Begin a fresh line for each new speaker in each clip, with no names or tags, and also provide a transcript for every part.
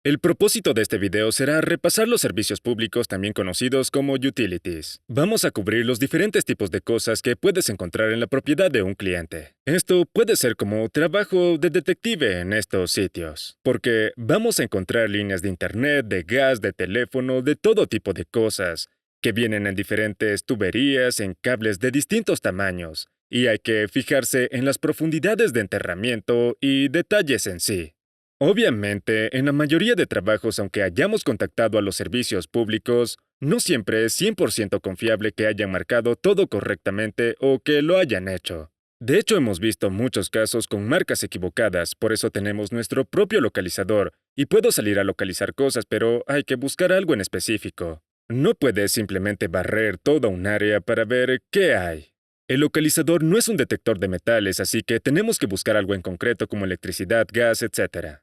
El propósito de este video será repasar los servicios públicos también conocidos como utilities. Vamos a cubrir los diferentes tipos de cosas que puedes encontrar en la propiedad de un cliente. Esto puede ser como trabajo de detective en estos sitios, porque vamos a encontrar líneas de internet, de gas, de teléfono, de todo tipo de cosas, que vienen en diferentes tuberías, en cables de distintos tamaños, y hay que fijarse en las profundidades de enterramiento y detalles en sí. Obviamente, en la mayoría de trabajos, aunque hayamos contactado a los servicios públicos, no siempre es 100% confiable que hayan marcado todo correctamente o que lo hayan hecho. De hecho, hemos visto muchos casos con marcas equivocadas, por eso tenemos nuestro propio localizador, y puedo salir a localizar cosas, pero hay que buscar algo en específico. No puedes simplemente barrer toda un área para ver qué hay. El localizador no es un detector de metales, así que tenemos que buscar algo en concreto como electricidad, gas, etc.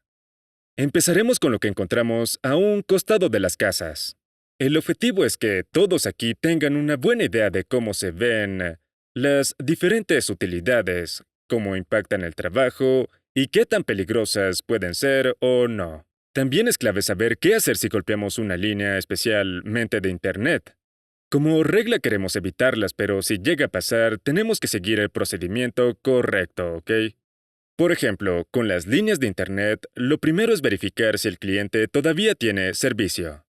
Empezaremos con lo que encontramos a un costado de las casas. El objetivo es que todos aquí tengan una buena idea de cómo se ven las diferentes utilidades, cómo impactan el trabajo y qué tan peligrosas pueden ser o no. También es clave saber qué hacer si golpeamos una línea especialmente de Internet. Como regla queremos evitarlas, pero si llega a pasar, tenemos que seguir el procedimiento correcto, ¿ok? Por ejemplo, con las líneas de Internet, lo primero es verificar si el cliente todavía tiene servicio.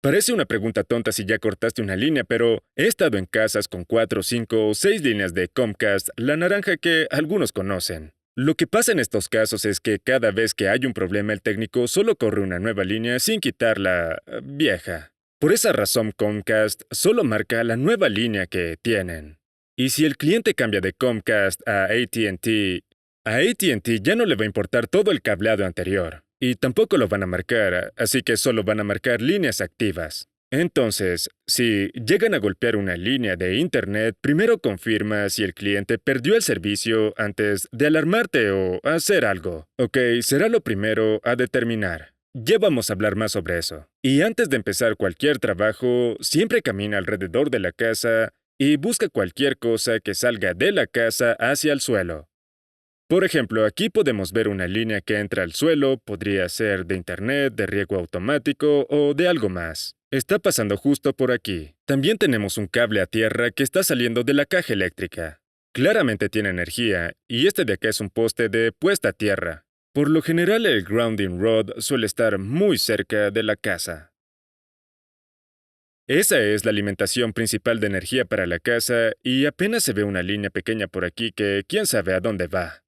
Parece una pregunta tonta si ya cortaste una línea, pero he estado en casas con 4, 5 o 6 líneas de Comcast, la naranja que algunos conocen. Lo que pasa en estos casos es que cada vez que hay un problema el técnico solo corre una nueva línea sin quitar la vieja. Por esa razón Comcast solo marca la nueva línea que tienen. Y si el cliente cambia de Comcast a AT&T ya no le va a importar todo el cableado anterior, y tampoco lo van a marcar, así que solo van a marcar líneas activas. Entonces, si llegan a golpear una línea de Internet, primero confirma si el cliente perdió el servicio antes de alarmarte o hacer algo. Ok, será lo primero a determinar. Ya vamos a hablar más sobre eso. Y antes de empezar cualquier trabajo, siempre camina alrededor de la casa y busca cualquier cosa que salga de la casa hacia el suelo. Por ejemplo, aquí podemos ver una línea que entra al suelo, podría ser de internet, de riego automático o de algo más. Está pasando justo por aquí. También tenemos un cable a tierra que está saliendo de la caja eléctrica. Claramente tiene energía, y este de acá es un poste de puesta a tierra. Por lo general el grounding rod suele estar muy cerca de la casa. Esa es la alimentación principal de energía para la casa y apenas se ve una línea pequeña por aquí que quién sabe a dónde va.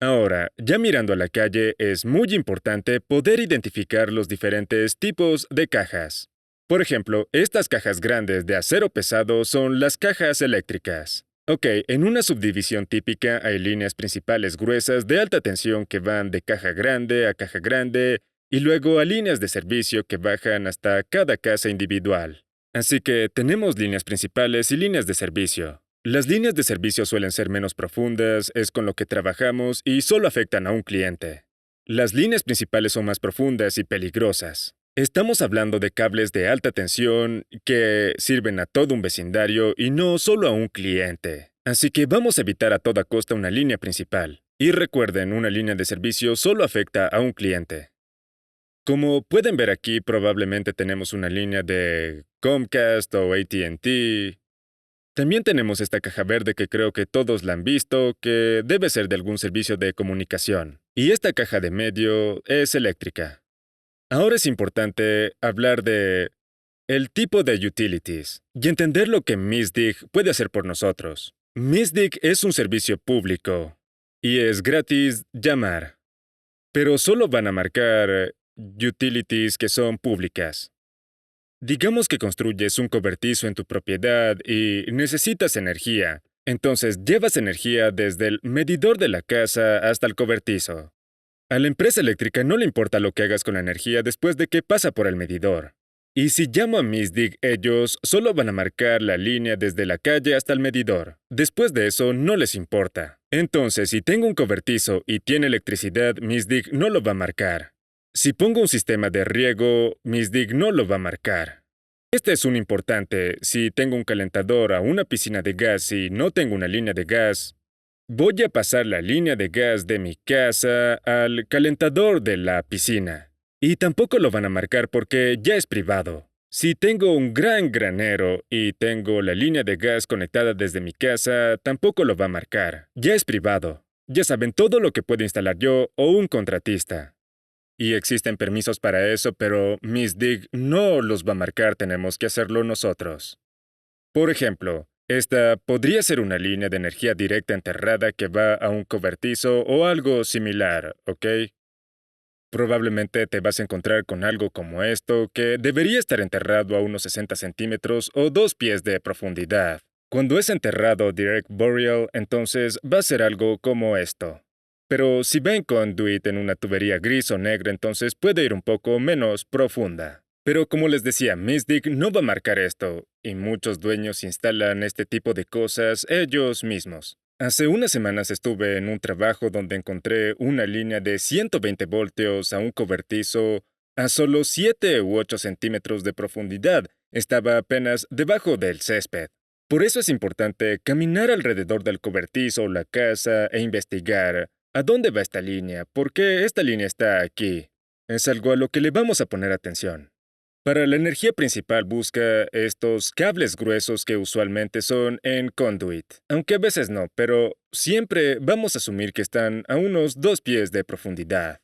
Ahora, ya mirando a la calle, es muy importante poder identificar los diferentes tipos de cajas. Por ejemplo, estas cajas grandes de acero pesado son las cajas eléctricas. Ok, en una subdivisión típica hay líneas principales gruesas de alta tensión que van de caja grande a caja grande y luego a líneas de servicio que bajan hasta cada casa individual. Así que tenemos líneas principales y líneas de servicio. Las líneas de servicio suelen ser menos profundas, es con lo que trabajamos y solo afectan a un cliente. Las líneas principales son más profundas y peligrosas. Estamos hablando de cables de alta tensión que sirven a todo un vecindario y no solo a un cliente. Así que vamos a evitar a toda costa una línea principal. Y recuerden, una línea de servicio solo afecta a un cliente. Como pueden ver aquí, probablemente tenemos una línea de Comcast o AT&T. También tenemos esta caja verde que creo que todos la han visto, que debe ser de algún servicio de comunicación. Y esta caja de medio es eléctrica. Ahora es importante hablar de el tipo de utilities y entender lo que MISDIG puede hacer por nosotros. MISDIG es un servicio público y es gratis llamar, pero solo van a marcar utilities que son públicas. Digamos que construyes un cobertizo en tu propiedad y necesitas energía. Entonces llevas energía desde el medidor de la casa hasta el cobertizo. A la empresa eléctrica no le importa lo que hagas con la energía después de que pasa por el medidor. Y si llamo a Misdig, ellos solo van a marcar la línea desde la calle hasta el medidor. Después de eso, no les importa. Entonces, si tengo un cobertizo y tiene electricidad, Misdig no lo va a marcar. Si pongo un sistema de riego, Misdig no lo va a marcar. Este es un importante. Si tengo un calentador a una piscina de gas y no tengo una línea de gas, voy a pasar la línea de gas de mi casa al calentador de la piscina. Y tampoco lo van a marcar porque ya es privado. Si tengo un gran granero y tengo la línea de gas conectada desde mi casa, tampoco lo va a marcar. Ya es privado. Ya saben todo lo que puedo instalar yo o un contratista. Y existen permisos para eso, pero Miss Dig no los va a marcar, tenemos que hacerlo nosotros. Por ejemplo, esta podría ser una línea de energía directa enterrada que va a un cobertizo o algo similar, ¿ok? Probablemente te vas a encontrar con algo como esto, que debería estar enterrado a unos 60 centímetros o 2 pies de profundidad. Cuando es enterrado direct burial, entonces va a ser algo como esto. Pero si ven conduit en una tubería gris o negra, entonces puede ir un poco menos profunda. Pero como les decía, Mystic no va a marcar esto, y muchos dueños instalan este tipo de cosas ellos mismos. Hace unas semanas estuve en un trabajo donde encontré una línea de 120 voltios a un cobertizo a solo 7 u 8 centímetros de profundidad. Estaba apenas debajo del césped. Por eso es importante caminar alrededor del cobertizo o la casa e investigar a dónde va esta línea, por qué esta línea está aquí. Es algo a lo que le vamos a poner atención. Para la energía principal busca estos cables gruesos que usualmente son en conduit, aunque a veces no, pero siempre vamos a asumir que están a unos 2 pies de profundidad.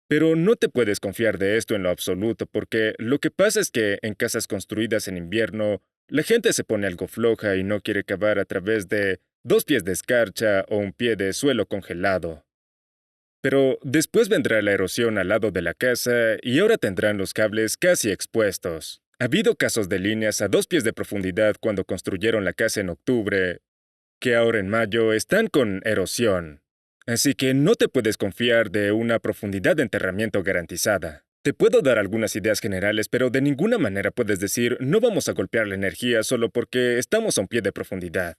Pero no te puedes confiar de esto en lo absoluto porque lo que pasa es que en casas construidas en invierno, la gente se pone algo floja y no quiere cavar a través de 2 pies de escarcha o un pie de suelo congelado. Pero después vendrá la erosión al lado de la casa y ahora tendrán los cables casi expuestos. Ha habido casos de líneas a 2 pies de profundidad cuando construyeron la casa en octubre, que ahora en mayo están con erosión. Así que no te puedes confiar de una profundidad de enterramiento garantizada. Te puedo dar algunas ideas generales, pero de ninguna manera puedes decir no vamos a golpear la energía solo porque estamos a un pie de profundidad.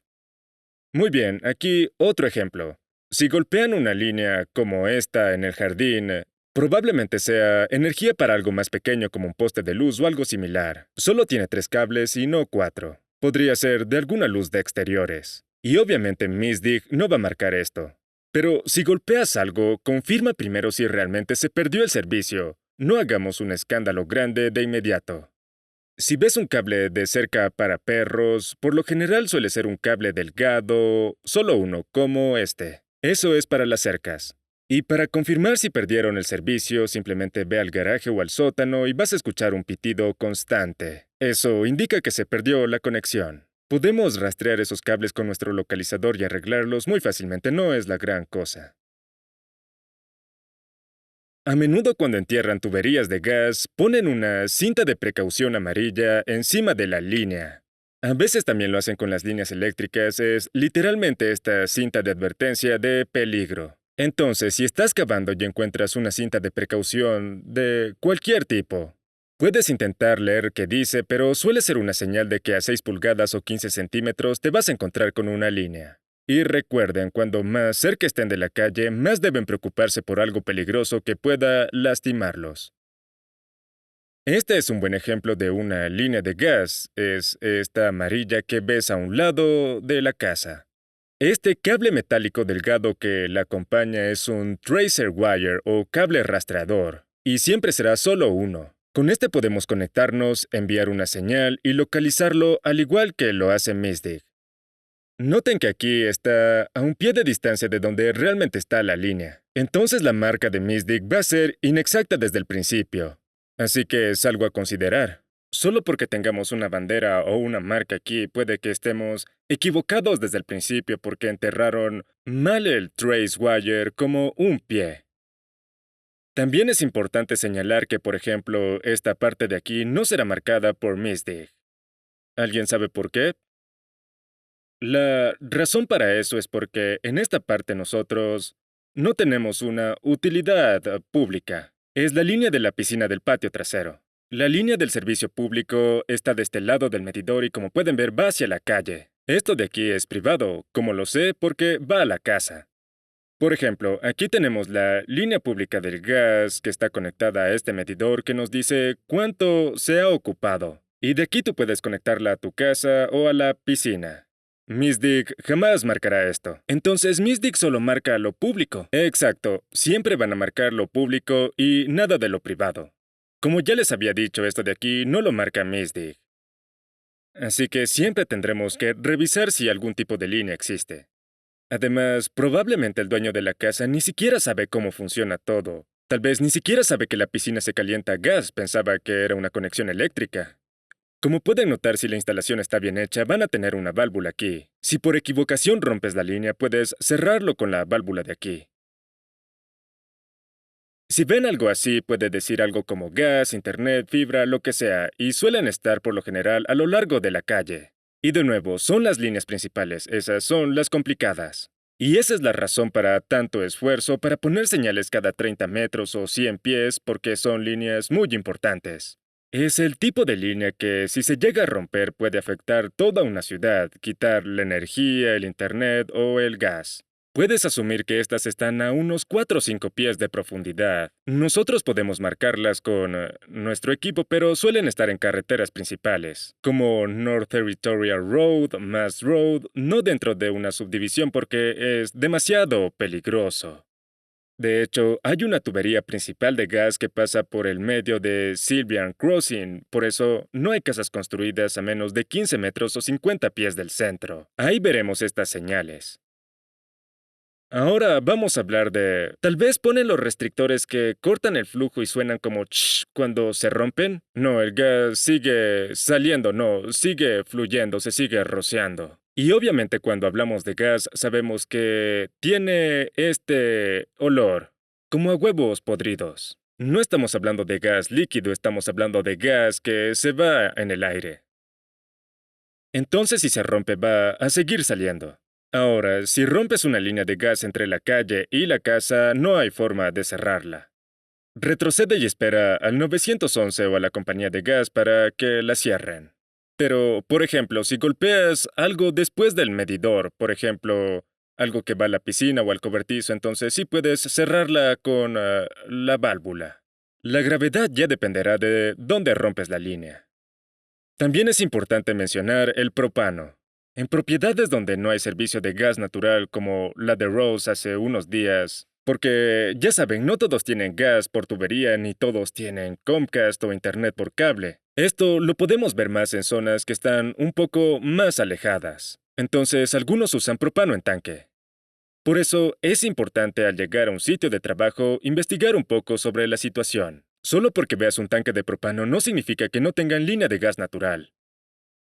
Muy bien, aquí otro ejemplo. Si golpean una línea como esta en el jardín, probablemente sea energía para algo más pequeño como un poste de luz o algo similar. Solo tiene 3 cables y no 4. Podría ser de alguna luz de exteriores. Y obviamente Misdig no va a marcar esto. Pero si golpeas algo, confirma primero si realmente se perdió el servicio. No hagamos un escándalo grande de inmediato. Si ves un cable de cerca para perros, por lo general suele ser un cable delgado, solo uno, como este. Eso es para las cercas. Y para confirmar si perdieron el servicio, simplemente ve al garaje o al sótano y vas a escuchar un pitido constante. Eso indica que se perdió la conexión. Podemos rastrear esos cables con nuestro localizador y arreglarlos muy fácilmente, no es la gran cosa. A menudo cuando entierran tuberías de gas, ponen una cinta de precaución amarilla encima de la línea. A veces también lo hacen con las líneas eléctricas, es literalmente esta cinta de advertencia de peligro. Entonces, si estás cavando y encuentras una cinta de precaución de cualquier tipo, puedes intentar leer qué dice, pero suele ser una señal de que a 6 pulgadas o 15 centímetros te vas a encontrar con una línea. Y recuerden, cuando más cerca estén de la calle, más deben preocuparse por algo peligroso que pueda lastimarlos. Este es un buen ejemplo de una línea de gas. Es esta amarilla que ves a un lado de la casa. Este cable metálico delgado que la acompaña es un tracer wire o cable rastreador, y siempre será solo uno. Con este podemos conectarnos, enviar una señal y localizarlo al igual que lo hace Mystic. Noten que aquí está a un pie de distancia de donde realmente está la línea. Entonces la marca de Mystic va a ser inexacta desde el principio. Así que es algo a considerar. Solo porque tengamos una bandera o una marca aquí puede que estemos equivocados desde el principio porque enterraron mal el trace wire como un pie. También es importante señalar que, por ejemplo, esta parte de aquí no será marcada por Mystic. ¿Alguien sabe por qué? La razón para eso es porque en esta parte nosotros no tenemos una utilidad pública. Es la línea de la piscina del patio trasero. La línea del servicio público está de este lado del medidor y como pueden ver va hacia la calle. Esto de aquí es privado, como lo sé porque va a la casa. Por ejemplo, aquí tenemos la línea pública del gas que está conectada a este medidor que nos dice cuánto se ha ocupado. Y de aquí tú puedes conectarla a tu casa o a la piscina. MISDIC jamás marcará esto. Entonces MISDIC solo marca lo público. Exacto, siempre van a marcar lo público y nada de lo privado. Como ya les había dicho, esto de aquí no lo marca MISDIC. Así que siempre tendremos que revisar si algún tipo de línea existe. Además, probablemente el dueño de la casa ni siquiera sabe cómo funciona todo. Tal vez ni siquiera sabe que la piscina se calienta a gas, pensaba que era una conexión eléctrica. Como pueden notar, si la instalación está bien hecha, van a tener una válvula aquí. Si por equivocación rompes la línea, puedes cerrarlo con la válvula de aquí. Si ven algo así, puede decir algo como gas, internet, fibra, lo que sea, y suelen estar por lo general a lo largo de la calle. Y de nuevo, son las líneas principales, esas son las complicadas. Y esa es la razón para tanto esfuerzo para poner señales cada 30 metros o 100 pies, porque son líneas muy importantes. Es el tipo de línea que, si se llega a romper, puede afectar toda una ciudad, quitar la energía, el internet o el gas. Puedes asumir que estas están a unos 4 o 5 pies de profundidad. Nosotros podemos marcarlas con nuestro equipo, pero suelen estar en carreteras principales, como North Territorial Road, Mass Road, no dentro de una subdivisión porque es demasiado peligroso. De hecho, hay una tubería principal de gas que pasa por el medio de Sylvian Crossing, por eso no hay casas construidas a menos de 15 metros o 50 pies del centro. Ahí veremos estas señales. Ahora vamos a hablar de... Tal vez ponen los restrictores que cortan el flujo y suenan como ch cuando se rompen. No, el gas sigue saliendo, no, sigue fluyendo, se sigue rociando. Y obviamente cuando hablamos de gas sabemos que tiene este olor, como a huevos podridos. No estamos hablando de gas líquido, estamos hablando de gas que se va en el aire. Entonces si se rompe va a seguir saliendo. Ahora, si rompes una línea de gas entre la calle y la casa, no hay forma de cerrarla. Retrocede y espera al 911 o a la compañía de gas para que la cierren. Pero, por ejemplo, si golpeas algo después del medidor, por ejemplo, algo que va a la piscina o al cobertizo, entonces sí puedes cerrarla con la válvula. La gravedad ya dependerá de dónde rompes la línea. También es importante mencionar el propano. En propiedades donde no hay servicio de gas natural como la de Rose hace unos días, porque ya saben, no todos tienen gas por tubería ni todos tienen Comcast o internet por cable. Esto lo podemos ver más en zonas que están un poco más alejadas. Entonces, algunos usan propano en tanque. Por eso, es importante al llegar a un sitio de trabajo investigar un poco sobre la situación. Solo porque veas un tanque de propano no significa que no tengan línea de gas natural.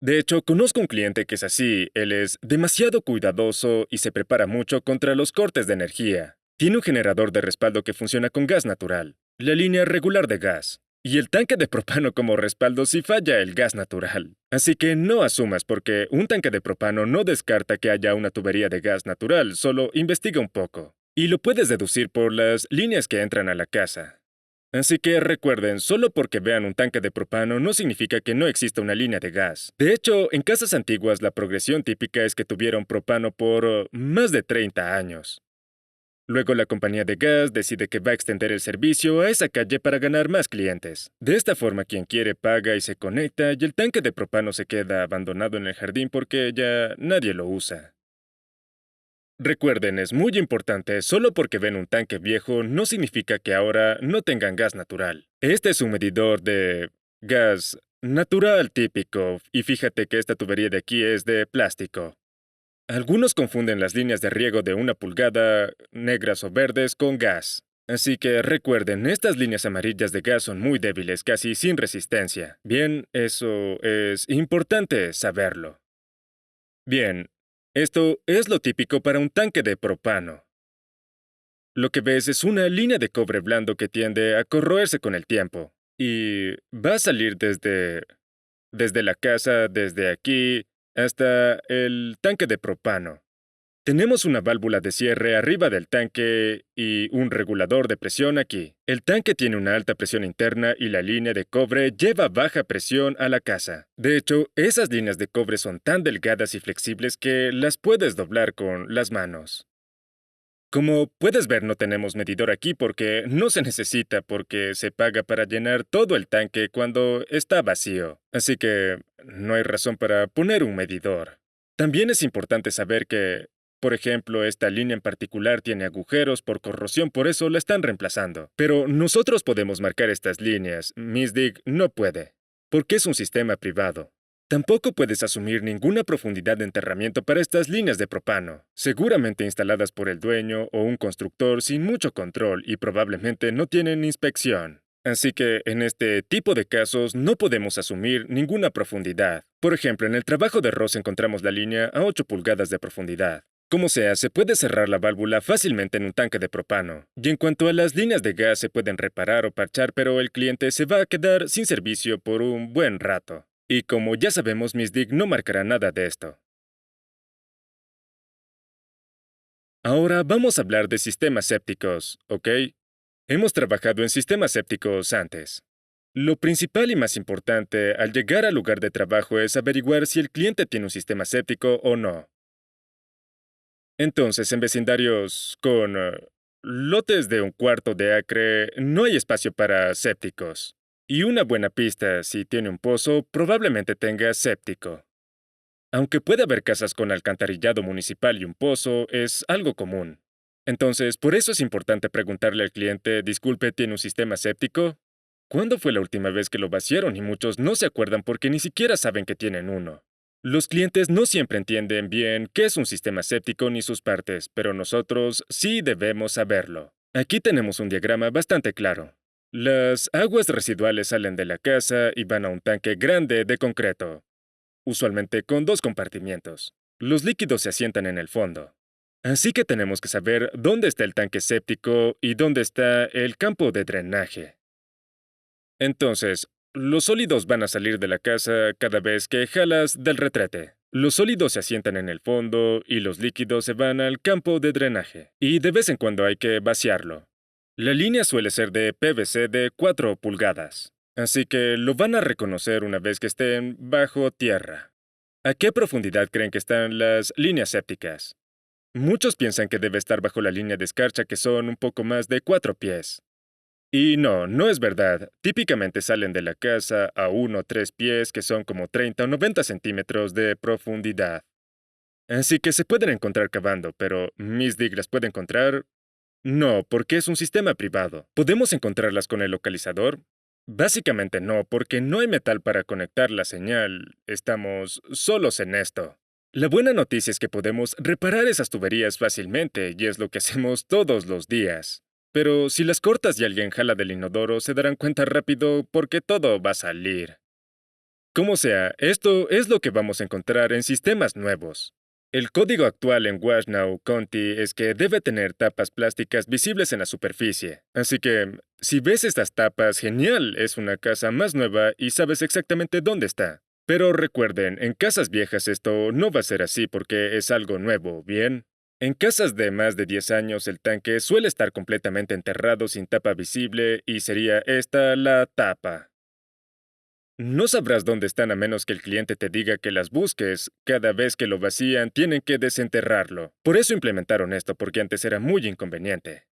De hecho, conozco un cliente que es así. Él es demasiado cuidadoso y se prepara mucho contra los cortes de energía. Tiene un generador de respaldo que funciona con gas natural, la línea regular de gas, y el tanque de propano como respaldo si falla el gas natural. Así que no asumas porque un tanque de propano no descarta que haya una tubería de gas natural, solo investiga un poco. Y lo puedes deducir por las líneas que entran a la casa. Así que recuerden, solo porque vean un tanque de propano no significa que no exista una línea de gas. De hecho, en casas antiguas la progresión típica es que tuvieron propano por más de 30 años. Luego la compañía de gas decide que va a extender el servicio a esa calle para ganar más clientes. De esta forma quien quiere paga y se conecta y el tanque de propano se queda abandonado en el jardín porque ya nadie lo usa. Recuerden, es muy importante, solo porque ven un tanque viejo no significa que ahora no tengan gas natural. Este es un medidor de gas natural típico, y fíjate que esta tubería de aquí es de plástico. Algunos confunden las líneas de riego de 1 pulgada, negras o verdes, con gas. Así que recuerden, estas líneas amarillas de gas son muy débiles, casi sin resistencia. Bien, eso es importante saberlo. Bien, esto es lo típico para un tanque de propano. Lo que ves es una línea de cobre blando que tiende a corroerse con el tiempo. Y va a salir desde la casa, desde aquí, hasta el tanque de propano. Tenemos una válvula de cierre arriba del tanque y un regulador de presión aquí. El tanque tiene una alta presión interna y la línea de cobre lleva baja presión a la casa. De hecho, esas líneas de cobre son tan delgadas y flexibles que las puedes doblar con las manos. Como puedes ver, no tenemos medidor aquí porque no se necesita porque se paga para llenar todo el tanque cuando está vacío. Así que no hay razón para poner un medidor. También es importante saber que, por ejemplo, esta línea en particular tiene agujeros por corrosión, por eso la están reemplazando. Pero nosotros podemos marcar estas líneas. MISDIG no puede, porque es un sistema privado. Tampoco puedes asumir ninguna profundidad de enterramiento para estas líneas de propano, seguramente instaladas por el dueño o un constructor sin mucho control y probablemente no tienen inspección. Así que en este tipo de casos no podemos asumir ninguna profundidad. Por ejemplo, en el trabajo de Ross encontramos la línea a 8 pulgadas de profundidad. Como sea, se puede cerrar la válvula fácilmente en un tanque de propano. Y en cuanto a las líneas de gas se pueden reparar o parchar, pero el cliente se va a quedar sin servicio por un buen rato. Y como ya sabemos, MISDIG no marcará nada de esto. Ahora vamos a hablar de sistemas sépticos, ¿ok? Hemos trabajado en sistemas sépticos antes. Lo principal y más importante al llegar al lugar de trabajo es averiguar si el cliente tiene un sistema séptico o no. Entonces, en vecindarios con lotes de un cuarto de acre, no hay espacio para sépticos. Y una buena pista, si tiene un pozo, probablemente tenga séptico. Aunque puede haber casas con alcantarillado municipal y un pozo, es algo común. Entonces, por eso es importante preguntarle al cliente, disculpe, ¿tiene un sistema séptico? ¿Cuándo fue la última vez que lo vaciaron? Y muchos no se acuerdan porque ni siquiera saben que tienen uno. Los clientes no siempre entienden bien qué es un sistema séptico ni sus partes, pero nosotros sí debemos saberlo. Aquí tenemos un diagrama bastante claro. Las aguas residuales salen de la casa y van a un tanque grande de concreto, usualmente con dos compartimientos. Los líquidos se asientan en el fondo. Así que tenemos que saber dónde está el tanque séptico y dónde está el campo de drenaje. Entonces, los sólidos van a salir de la casa cada vez que jalas del retrete. Los sólidos se asientan en el fondo y los líquidos se van al campo de drenaje. Y de vez en cuando hay que vaciarlo. La línea suele ser de PVC de 4 pulgadas. Así que lo van a reconocer una vez que estén bajo tierra. ¿A qué profundidad creen que están las líneas sépticas? Muchos piensan que debe estar bajo la línea de escarcha, que son un poco más de 4 pies. Y no, no es verdad. Típicamente salen de la casa a 1 o 3 pies, que son como 30 o 90 centímetros de profundidad. Así que se pueden encontrar cavando, pero ¿Miss Dig las puede encontrar? No, porque es un sistema privado. ¿Podemos encontrarlas con el localizador? Básicamente no, porque no hay metal para conectar la señal. Estamos solos en esto. La buena noticia es que podemos reparar esas tuberías fácilmente, y es lo que hacemos todos los días. Pero si las cortas y alguien jala del inodoro, se darán cuenta rápido porque todo va a salir. Como sea, esto es lo que vamos a encontrar en sistemas nuevos. El código actual en Washtenaw County es que debe tener tapas plásticas visibles en la superficie. Así que, si ves estas tapas, genial, es una casa más nueva y sabes exactamente dónde está. Pero recuerden, en casas viejas esto no va a ser así porque es algo nuevo, ¿bien? En casas de más de 10 años el tanque suele estar completamente enterrado sin tapa visible y sería esta la tapa. No sabrás dónde están a menos que el cliente te diga que las busques. Cada vez que lo vacían, tienen que desenterrarlo. Por eso implementaron esto, porque antes era muy inconveniente.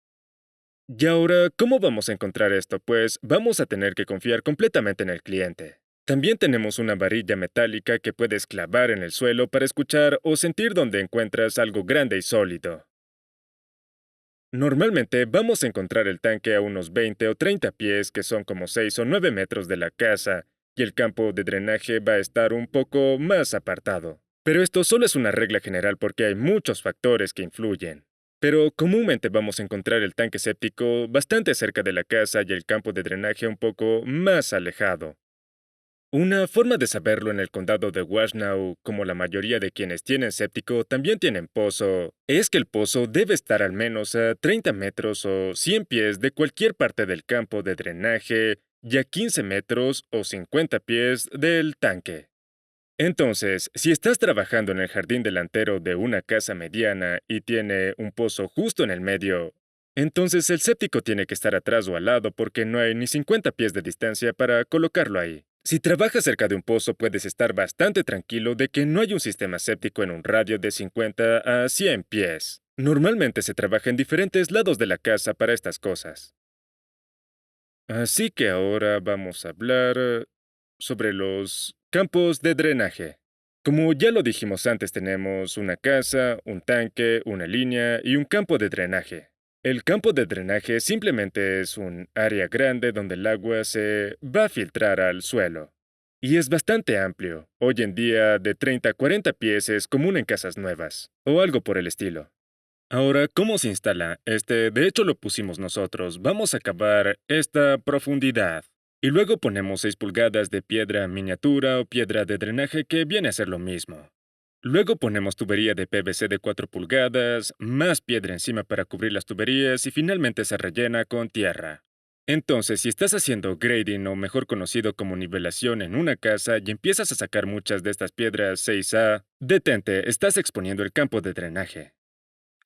Y ahora, ¿cómo vamos a encontrar esto? Pues vamos a tener que confiar completamente en el cliente. También tenemos una varilla metálica que puedes clavar en el suelo para escuchar o sentir donde encuentras algo grande y sólido. Normalmente vamos a encontrar el tanque a unos 20 o 30 pies, que son como 6 o 9 metros de la casa, y el campo de drenaje va a estar un poco más apartado. Pero esto solo es una regla general porque hay muchos factores que influyen. Pero comúnmente vamos a encontrar el tanque séptico bastante cerca de la casa y el campo de drenaje un poco más alejado. Una forma de saberlo en el condado de Washtenaw, como la mayoría de quienes tienen séptico también tienen pozo, es que el pozo debe estar al menos a 30 metros o 100 pies de cualquier parte del campo de drenaje y a 15 metros o 50 pies del tanque. Entonces, si estás trabajando en el jardín delantero de una casa mediana y tiene un pozo justo en el medio, entonces el séptico tiene que estar atrás o al lado porque no hay ni 50 pies de distancia para colocarlo ahí. Si trabajas cerca de un pozo, puedes estar bastante tranquilo de que no hay un sistema séptico en un radio de 50 a 100 pies. Normalmente se trabaja en diferentes lados de la casa para estas cosas. Así que ahora vamos a hablar sobre los campos de drenaje. Como ya lo dijimos antes, tenemos una casa, un tanque, una línea y un campo de drenaje. El campo de drenaje simplemente es un área grande donde el agua se va a filtrar al suelo. Y es bastante amplio. Hoy en día, de 30 a 40 pies es común en casas nuevas, o algo por el estilo. Ahora, ¿cómo se instala? De hecho lo pusimos nosotros. Vamos a cavar esta profundidad. Y luego ponemos 6 pulgadas de piedra miniatura o piedra de drenaje que viene a ser lo mismo. Luego ponemos tubería de PVC de 4 pulgadas, más piedra encima para cubrir las tuberías y finalmente se rellena con tierra. Entonces, si estás haciendo grading o mejor conocido como nivelación en una casa y empiezas a sacar muchas de estas piedras 6A, detente, estás exponiendo el campo de drenaje.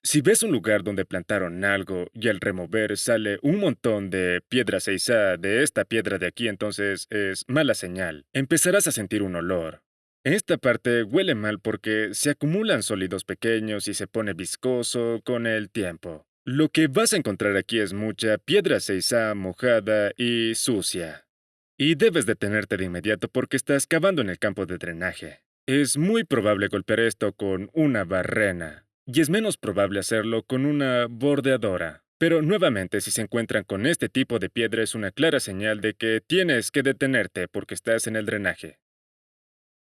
Si ves un lugar donde plantaron algo y al remover sale un montón de piedra 6A de esta piedra de aquí, entonces es mala señal. Empezarás a sentir un olor. Esta parte huele mal porque se acumulan sólidos pequeños y se pone viscoso con el tiempo. Lo que vas a encontrar aquí es mucha piedra 6A mojada y sucia. Y debes detenerte de inmediato porque estás cavando en el campo de drenaje. Es muy probable golpear esto con una barrena, y es menos probable hacerlo con una bordeadora. Pero nuevamente, si se encuentran con este tipo de piedra es una clara señal de que tienes que detenerte porque estás en el drenaje.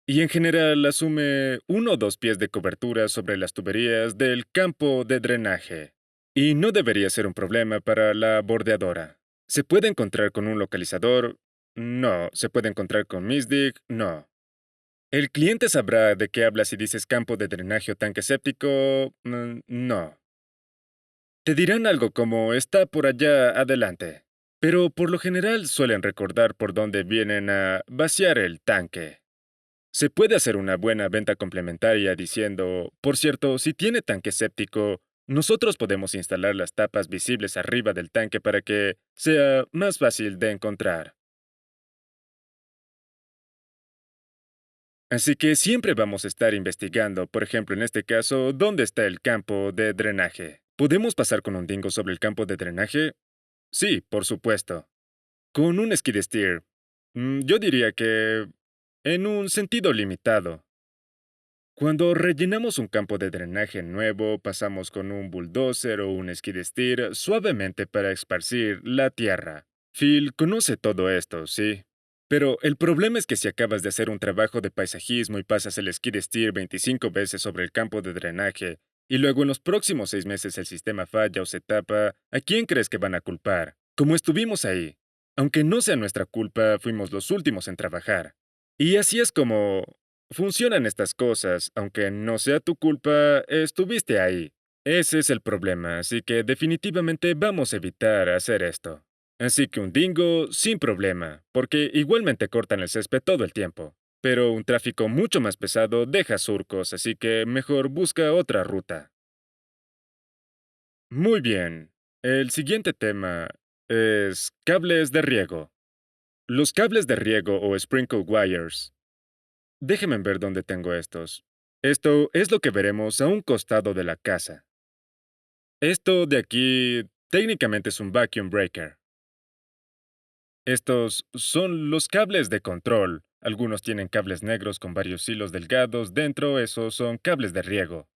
Y en general asume 1 o 2 pies de cobertura sobre las tuberías del campo de drenaje. Y no debería ser un problema para la bordeadora. ¿Se puede encontrar con un localizador? No. ¿Se puede encontrar con Misdig? No. ¿El cliente sabrá de qué hablas si dices campo de drenaje o tanque séptico? No. Te dirán algo como está por allá adelante. Pero por lo general suelen recordar por dónde vienen a vaciar el tanque. Se puede hacer una buena venta complementaria diciendo, por cierto, si tiene tanque séptico, nosotros podemos instalar las tapas visibles arriba del tanque para que sea más fácil de encontrar. Así que siempre vamos a estar investigando, por ejemplo, en este caso, dónde está el campo de drenaje. ¿Podemos pasar con un dingo sobre el campo de drenaje? Sí, por supuesto. Con un skid steer. Yo diría que en un sentido limitado. Cuando rellenamos un campo de drenaje nuevo, pasamos con un bulldozer o un skid steer suavemente para esparcir la tierra. Phil conoce todo esto, ¿sí? Pero el problema es que si acabas de hacer un trabajo de paisajismo y pasas el skid steer 25 veces sobre el campo de drenaje, y luego en los próximos 6 meses el sistema falla o se tapa, ¿a quién crees que van a culpar? Como estuvimos ahí. Aunque no sea nuestra culpa, fuimos los últimos en trabajar. Y así es como funcionan estas cosas, aunque no sea tu culpa, estuviste ahí. Ese es el problema, así que definitivamente vamos a evitar hacer esto. Así que un dingo sin problema, porque igualmente cortan el césped todo el tiempo. Pero un tráfico mucho más pesado deja surcos, así que mejor busca otra ruta. Muy bien. El siguiente tema es cables de riego. Los cables de riego o sprinkle wires. Déjenme ver dónde tengo estos. Esto es lo que veremos a un costado de la casa. Esto de aquí técnicamente es un vacuum breaker. Estos son los cables de control. Algunos tienen cables negros con varios hilos delgados dentro, esos son cables de riego.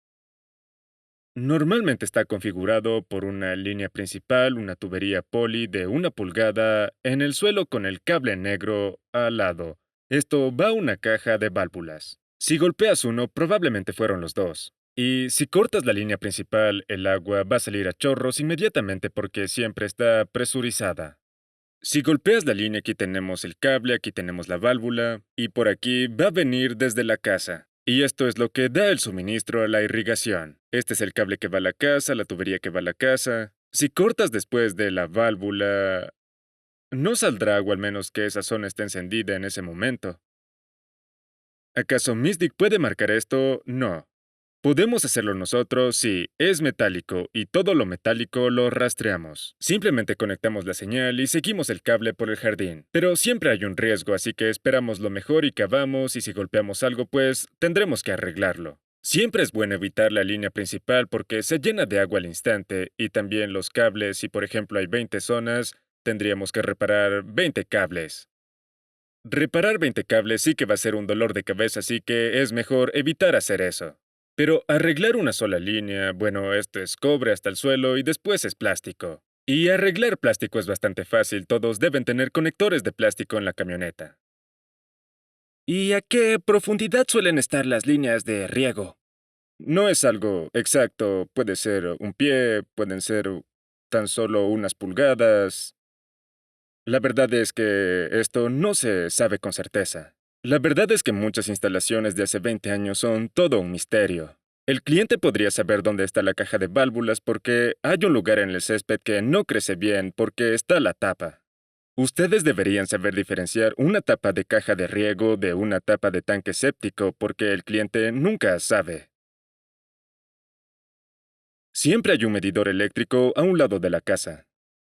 Normalmente está configurado por una línea principal, una tubería poli de 1 pulgada en el suelo con el cable negro al lado. Esto va a una caja de válvulas. Si golpeas uno, probablemente fueron los dos. Y si cortas la línea principal, el agua va a salir a chorros inmediatamente porque siempre está presurizada. Si golpeas la línea, aquí tenemos el cable, aquí tenemos la válvula, y por aquí va a venir desde la casa. Y esto es lo que da el suministro a la irrigación. Este es el cable que va a la casa, la tubería que va a la casa. Si cortas después de la válvula, no saldrá agua al menos que esa zona esté encendida en ese momento. ¿Acaso Mystic puede marcar esto? No. Podemos hacerlo nosotros si es metálico y todo lo metálico lo rastreamos. Simplemente conectamos la señal y seguimos el cable por el jardín. Pero siempre hay un riesgo, así que esperamos lo mejor y cavamos y si golpeamos algo, pues tendremos que arreglarlo. Siempre es bueno evitar la línea principal porque se llena de agua al instante y también los cables, si por ejemplo hay 20 zonas, tendríamos que reparar 20 cables. Reparar 20 cables sí que va a ser un dolor de cabeza, así que es mejor evitar hacer eso. Pero arreglar una sola línea, bueno, esto es cobre hasta el suelo y después es plástico. Y arreglar plástico es bastante fácil, todos deben tener conectores de plástico en la camioneta. ¿Y a qué profundidad suelen estar las líneas de riego? No es algo exacto, puede ser un pie, pueden ser tan solo unas pulgadas. La verdad es que esto no se sabe con certeza. La verdad es que muchas instalaciones de hace 20 años son todo un misterio. El cliente podría saber dónde está la caja de válvulas porque hay un lugar en el césped que no crece bien porque está la tapa. Ustedes deberían saber diferenciar una tapa de caja de riego de una tapa de tanque séptico porque el cliente nunca sabe. Siempre hay un medidor eléctrico a un lado de la casa.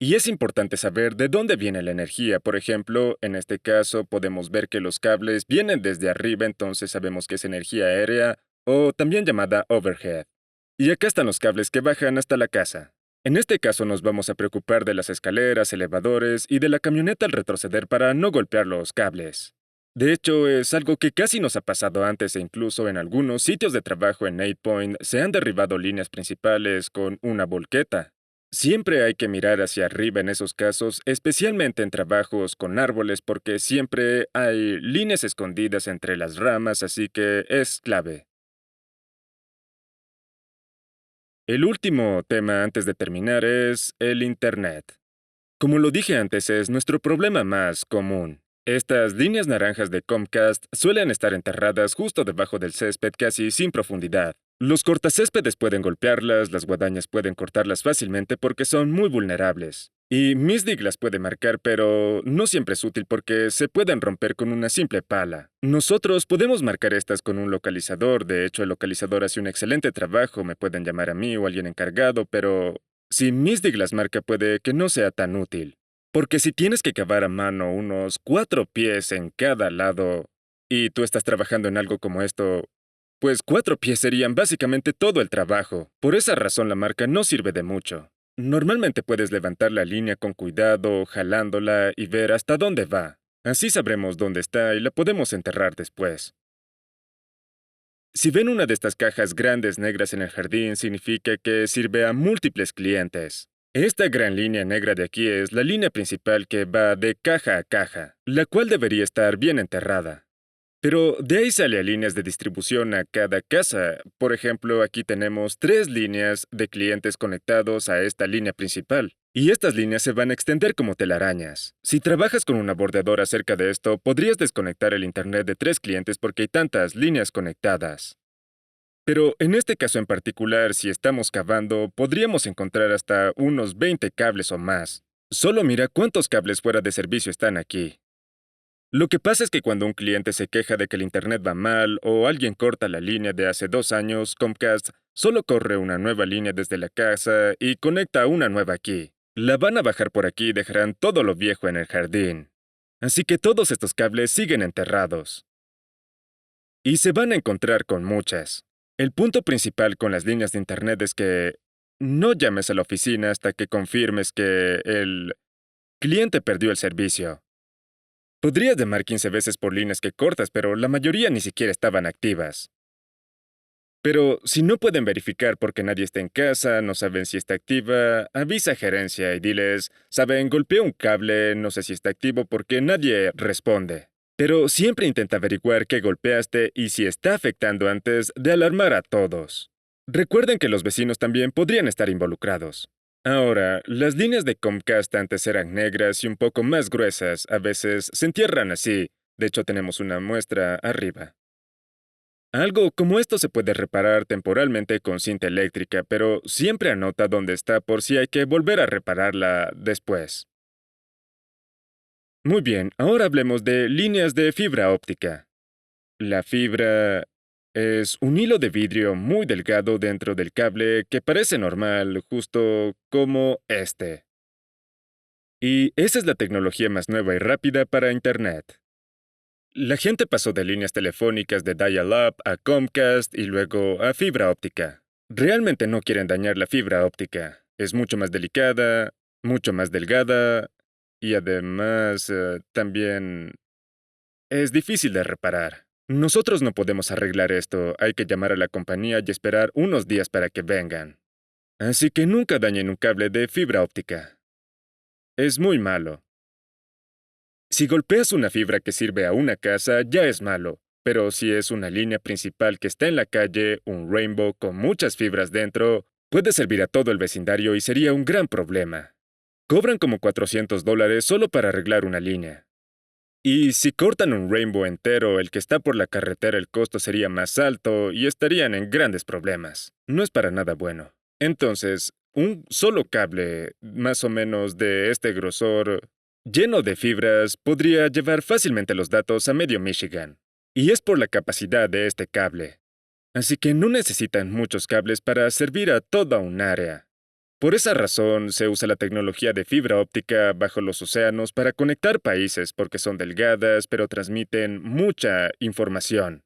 Y es importante saber de dónde viene la energía. Por ejemplo, en este caso podemos ver que los cables vienen desde arriba, entonces sabemos que es energía aérea o también llamada overhead. Y acá están los cables que bajan hasta la casa. En este caso nos vamos a preocupar de las escaleras, elevadores y de la camioneta al retroceder para no golpear los cables. De hecho, es algo que casi nos ha pasado antes e incluso en algunos sitios de trabajo en 8 Point se han derribado líneas principales con una volqueta. Siempre hay que mirar hacia arriba en esos casos, especialmente en trabajos con árboles porque siempre hay líneas escondidas entre las ramas, así que es clave. El último tema antes de terminar es el Internet. Como lo dije antes, es nuestro problema más común. Estas líneas naranjas de Comcast suelen estar enterradas justo debajo del césped casi sin profundidad. Los cortacéspedes pueden golpearlas, las guadañas pueden cortarlas fácilmente porque son muy vulnerables. Y Misdig las puede marcar, pero no siempre es útil porque se pueden romper con una simple pala. Nosotros podemos marcar estas con un localizador, de hecho el localizador hace un excelente trabajo, me pueden llamar a mí o a alguien encargado, pero si Misdig las marca puede que no sea tan útil. Porque si tienes que cavar a mano unos 4 pies en cada lado y tú estás trabajando en algo como esto, pues 4 pies serían básicamente todo el trabajo. Por esa razón la marca no sirve de mucho. Normalmente puedes levantar la línea con cuidado, jalándola y ver hasta dónde va. Así sabremos dónde está y la podemos enterrar después. Si ven una de estas cajas grandes negras en el jardín, significa que sirve a múltiples clientes. Esta gran línea negra de aquí es la línea principal que va de caja a caja, la cual debería estar bien enterrada. Pero de ahí sale a líneas de distribución a cada casa. Por ejemplo, aquí tenemos 3 líneas de clientes conectados a esta línea principal. Y estas líneas se van a extender como telarañas. Si trabajas con una bordeadora cerca de esto, podrías desconectar el internet de 3 clientes porque hay tantas líneas conectadas. Pero en este caso en particular, si estamos cavando, podríamos encontrar hasta unos 20 cables o más. Solo mira cuántos cables fuera de servicio están aquí. Lo que pasa es que cuando un cliente se queja de que el Internet va mal o alguien corta la línea de hace 2 años, Comcast solo corre una nueva línea desde la casa y conecta una nueva aquí. La van a bajar por aquí y dejarán todo lo viejo en el jardín. Así que todos estos cables siguen enterrados. Y se van a encontrar con muchas. El punto principal con las líneas de Internet es que no llames a la oficina hasta que confirmes que el cliente perdió el servicio. Podrías llamar 15 veces por líneas que cortas, pero la mayoría ni siquiera estaban activas. Pero si no pueden verificar porque nadie está en casa, no saben si está activa, avisa a gerencia y diles, saben, golpeé un cable, no sé si está activo porque nadie responde. Pero siempre intenta averiguar qué golpeaste y si está afectando antes de alarmar a todos. Recuerden que los vecinos también podrían estar involucrados. Ahora, las líneas de Comcast antes eran negras y un poco más gruesas, a veces se entierran así. De hecho, tenemos una muestra arriba. Algo como esto se puede reparar temporalmente con cinta eléctrica, pero siempre anota dónde está por si hay que volver a repararla después. Muy bien, ahora hablemos de líneas de fibra óptica. La fibra es un hilo de vidrio muy delgado dentro del cable que parece normal, justo como este. Y esa es la tecnología más nueva y rápida para Internet. La gente pasó de líneas telefónicas de dial-up a Comcast y luego a fibra óptica. Realmente no quieren dañar la fibra óptica. Es mucho más delicada, mucho más delgada y además también es difícil de reparar. Nosotros no podemos arreglar esto, hay que llamar a la compañía y esperar unos días para que vengan. Así que nunca dañen un cable de fibra óptica. Es muy malo. Si golpeas una fibra que sirve a una casa, ya es malo. Pero si es una línea principal que está en la calle, un rainbow con muchas fibras dentro, puede servir a todo el vecindario y sería un gran problema. Cobran como $400 solo para arreglar una línea. Y si cortan un rainbow entero, el que está por la carretera, el costo sería más alto y estarían en grandes problemas. No es para nada bueno. Entonces, un solo cable, más o menos de este grosor, lleno de fibras, podría llevar fácilmente los datos a medio Michigan. Y es por la capacidad de este cable. Así que no necesitan muchos cables para servir a toda un área. Por esa razón, se usa la tecnología de fibra óptica bajo los océanos para conectar países porque son delgadas pero transmiten mucha información.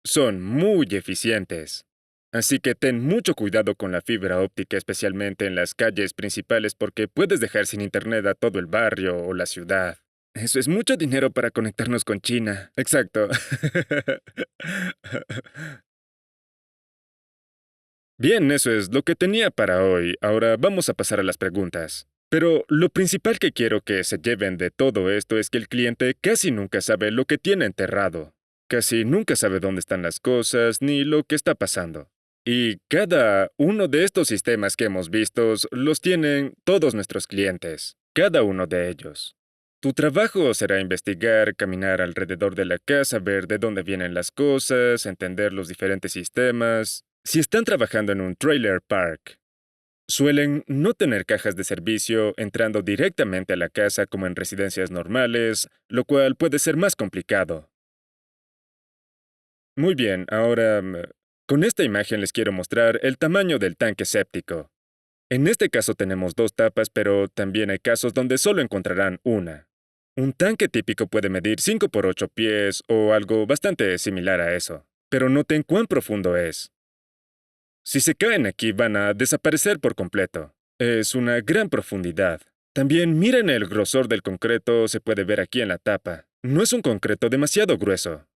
Son muy eficientes. Así que ten mucho cuidado con la fibra óptica, especialmente en las calles principales porque puedes dejar sin internet a todo el barrio o la ciudad. Eso es mucho dinero para conectarnos con China. Exacto. Bien, eso es lo que tenía para hoy. Ahora vamos a pasar a las preguntas. Pero lo principal que quiero que se lleven de todo esto es que el cliente casi nunca sabe lo que tiene enterrado. Casi nunca sabe dónde están las cosas ni lo que está pasando. Y cada uno de estos sistemas que hemos visto los tienen todos nuestros clientes. Cada uno de ellos. Tu trabajo será investigar, caminar alrededor de la casa, ver de dónde vienen las cosas, entender los diferentes sistemas. Si están trabajando en un trailer park, suelen no tener cajas de servicio entrando directamente a la casa como en residencias normales, lo cual puede ser más complicado. Muy bien, ahora, con esta imagen les quiero mostrar el tamaño del tanque séptico. En este caso tenemos dos tapas, pero también hay casos donde solo encontrarán una. Un tanque típico puede medir 5 por 8 pies o algo bastante similar a eso, pero noten cuán profundo es. Si se caen aquí van a desaparecer por completo. Es una gran profundidad. También miren el grosor del concreto, se puede ver aquí en la tapa. No es un concreto demasiado grueso.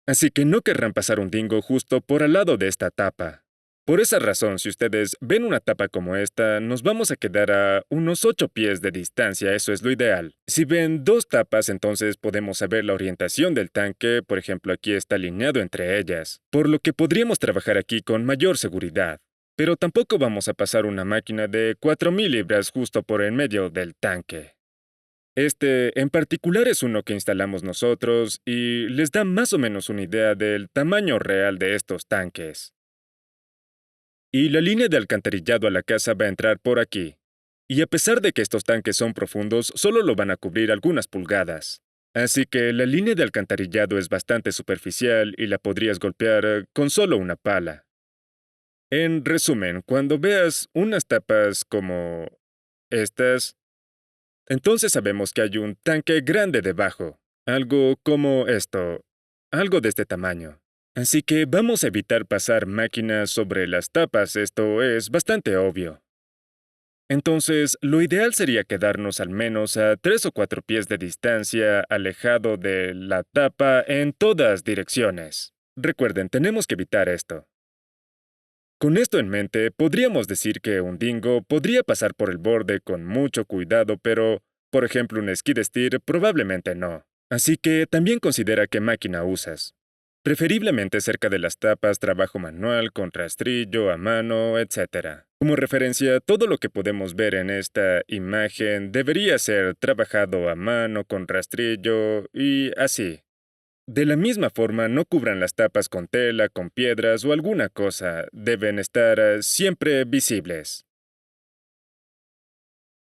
Así que no querrán pasar un dingo justo por al lado de esta tapa. Por esa razón, si ustedes ven una tapa como esta, nos vamos a quedar a unos 8 pies de distancia, eso es lo ideal. Si ven dos tapas, entonces podemos saber la orientación del tanque, por ejemplo aquí está alineado entre ellas, por lo que podríamos trabajar aquí con mayor seguridad. Pero tampoco vamos a pasar una máquina de 4,000 libras justo por en medio del tanque. Este en particular es uno que instalamos nosotros y les da más o menos una idea del tamaño real de estos tanques. Y la línea de alcantarillado a la casa va a entrar por aquí. Y a pesar de que estos tanques son profundos, solo lo van a cubrir algunas pulgadas. Así que la línea de alcantarillado es bastante superficial y la podrías golpear con solo una pala. En resumen, cuando veas unas tapas como estas, entonces sabemos que hay un tanque grande debajo. Algo como esto. Algo de este tamaño. Así que vamos a evitar pasar máquinas sobre las tapas, esto es bastante obvio. Entonces, lo ideal sería quedarnos al menos a 3 o 4 pies de distancia, alejado de la tapa en todas direcciones. Recuerden, tenemos que evitar esto. Con esto en mente, podríamos decir que un dingo podría pasar por el borde con mucho cuidado, pero, por ejemplo, un skid steer probablemente no. Así que también considera qué máquina usas. Preferiblemente cerca de las tapas, trabajo manual, con rastrillo, a mano, etc. Como referencia, todo lo que podemos ver en esta imagen debería ser trabajado a mano, con rastrillo y así. De la misma forma, no cubran las tapas con tela, con piedras o alguna cosa. Deben estar siempre visibles.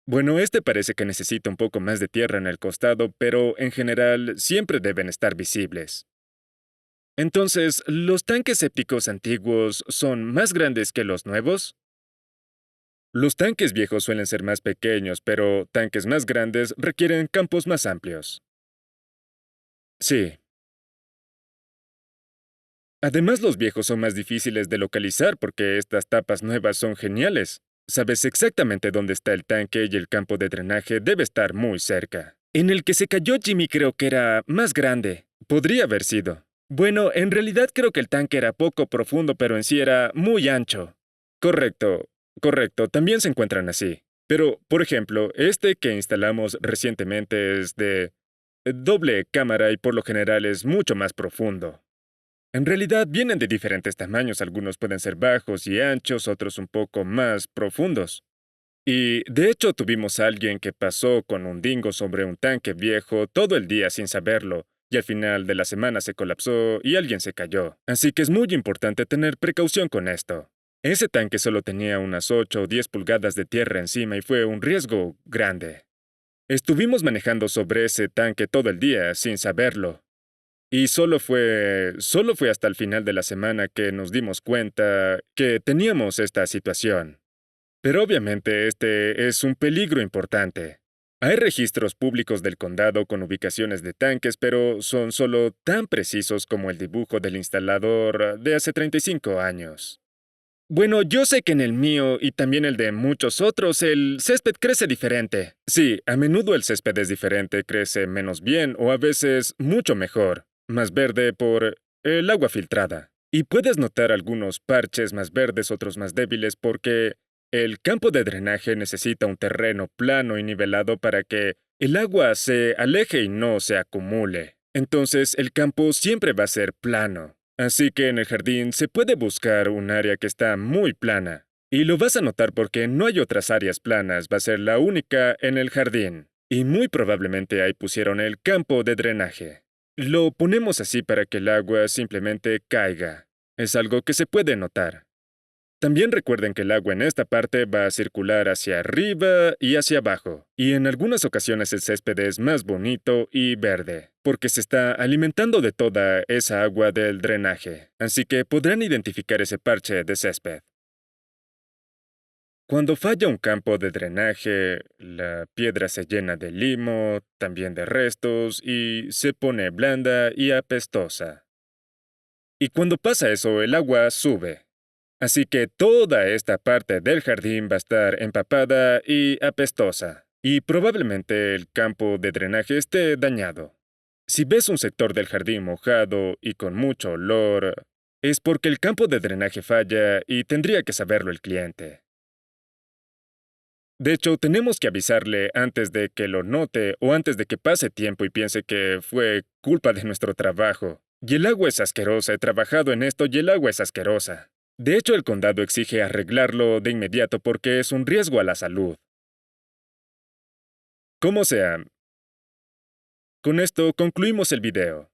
Bueno, este parece que necesita un poco más de tierra en el costado, pero en general siempre deben estar visibles. Entonces, ¿los tanques sépticos antiguos son más grandes que los nuevos? Los tanques viejos suelen ser más pequeños, pero tanques más grandes requieren campos más amplios. Sí. Además, los viejos son más difíciles de localizar porque estas tapas nuevas son geniales. Sabes exactamente dónde está el tanque y el campo de drenaje debe estar muy cerca. En el que se cayó Jimmy creo que era más grande. Podría haber sido. Bueno, en realidad creo que el tanque era poco profundo, pero en sí era muy ancho. Correcto, correcto, también se encuentran así. Pero, por ejemplo, este que instalamos recientemente es de doble cámara y por lo general es mucho más profundo. En realidad vienen de diferentes tamaños, algunos pueden ser bajos y anchos, otros un poco más profundos. Y de hecho tuvimos a alguien que pasó con un dingo sobre un tanque viejo todo el día sin saberlo, y al final de la semana se colapsó y alguien se cayó. Así que es muy importante tener precaución con esto. Ese tanque solo tenía unas 8 o 10 pulgadas de tierra encima y fue un riesgo grande. Estuvimos manejando sobre ese tanque todo el día sin saberlo. Y solo fue hasta el final de la semana que nos dimos cuenta que teníamos esta situación. Pero obviamente este es un peligro importante. Hay registros públicos del condado con ubicaciones de tanques, pero son solo tan precisos como el dibujo del instalador de hace 35 años. Bueno, yo sé que en el mío y también el de muchos otros, el césped crece diferente. Sí, a menudo el césped es diferente, crece menos bien o a veces mucho mejor, más verde por el agua filtrada. Y puedes notar algunos parches más verdes, otros más débiles, porque el campo de drenaje necesita un terreno plano y nivelado para que el agua se aleje y no se acumule. Entonces el campo siempre va a ser plano. Así que en el jardín se puede buscar un área que está muy plana. Y lo vas a notar porque no hay otras áreas planas, va a ser la única en el jardín. Y muy probablemente ahí pusieron el campo de drenaje. Lo ponemos así para que el agua simplemente caiga. Es algo que se puede notar. También recuerden que el agua en esta parte va a circular hacia arriba y hacia abajo, y en algunas ocasiones el césped es más bonito y verde, porque se está alimentando de toda esa agua del drenaje, así que podrán identificar ese parche de césped. Cuando falla un campo de drenaje, la piedra se llena de limo, también de restos, y se pone blanda y apestosa. Y cuando pasa eso, el agua sube. Así que toda esta parte del jardín va a estar empapada y apestosa, y probablemente el campo de drenaje esté dañado. Si ves un sector del jardín mojado y con mucho olor, es porque el campo de drenaje falla y tendría que saberlo el cliente. De hecho, tenemos que avisarle antes de que lo note o antes de que pase tiempo y piense que fue culpa de nuestro trabajo. Y el agua es asquerosa, he trabajado en esto y el agua es asquerosa. De hecho, el condado exige arreglarlo de inmediato porque es un riesgo a la salud. Como sea, con esto concluimos el video.